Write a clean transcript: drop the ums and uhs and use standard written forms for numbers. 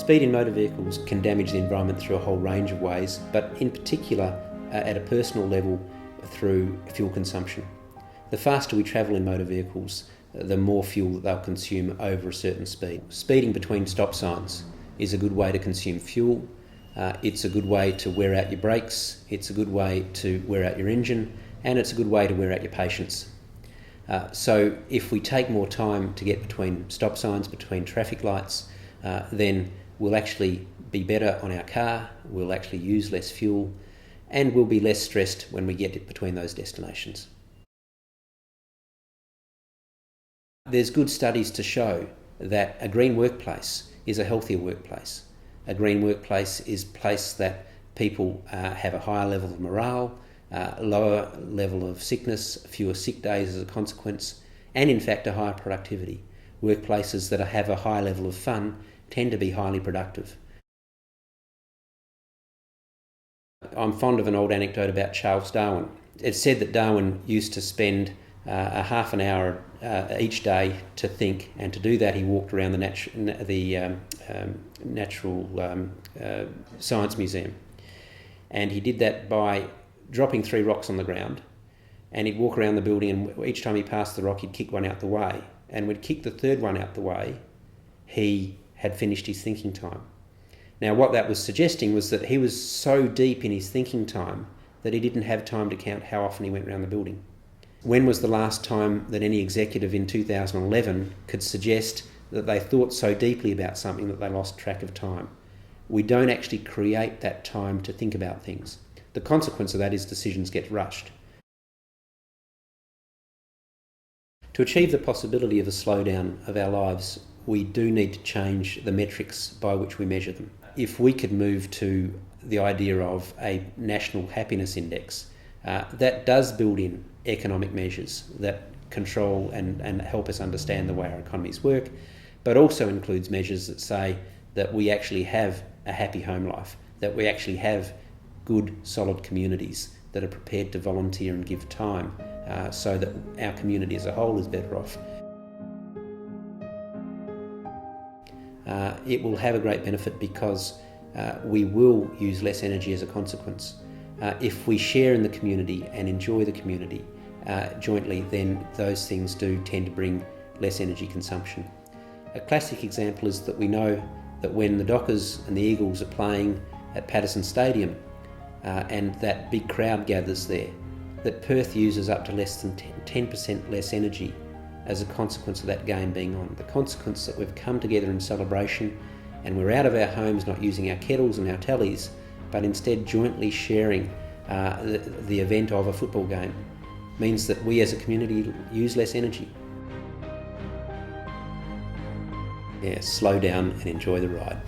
Speed in motor vehicles can damage the environment through a whole range of ways, but in particular at a personal level through fuel consumption. The faster we travel in motor vehicles, the more fuel that they'll consume over a certain speed. Speeding between stop signs is a good way to consume fuel. It's a good way to wear out your brakes, it's a good way to wear out your engine, and it's a good way to wear out your patience. So if we take more time to get between stop signs, between traffic lights, then we'll actually be better on our car, we'll actually use less fuel, and we'll be less stressed when we get between those destinations. There's good studies to show that a green workplace is a healthier workplace. A green workplace is a place that people have a higher level of morale, lower level of sickness, fewer sick days as a consequence, and in fact a higher productivity. Workplaces that have a high level of fun tend to be highly productive. I'm fond of an old anecdote about Charles Darwin. It's said that Darwin used to spend a half an hour each day to think, and to do that he walked around the Natural Science Museum. And he did that by dropping 3 rocks on the ground, and he'd walk around the building, and each time he passed the rock he'd kick one out the way, and when he'd kick the third one out the way he had finished his thinking time. Now what that was suggesting was that he was so deep in his thinking time that he didn't have time to count how often he went around the building. When was the last time that any executive in 2011 could suggest that they thought so deeply about something that they lost track of time? We don't actually create that time to think about things. The consequence of that is decisions get rushed. To achieve the possibility of a slowdown of our lives, we do need to change the metrics by which we measure them. If we could move to the idea of a national happiness index, that does build in economic measures that control and help us understand the way our economies work, but also includes measures that say that we actually have a happy home life, that we actually have good, solid communities that are prepared to volunteer and give time so that our community as a whole is better off. It will have a great benefit because we will use less energy as a consequence. If we share in the community and enjoy the community jointly, then those things do tend to bring less energy consumption. A classic example is that we know that when the Dockers and the Eagles are playing at Patterson Stadium and that big crowd gathers there, that Perth uses up to less than 10% less energy as a consequence of that game being on. The consequence that we've come together in celebration and we're out of our homes not using our kettles and our tallies, but instead jointly sharing the event of a football game, means that we as a community use less energy. Yeah, slow down and enjoy the ride.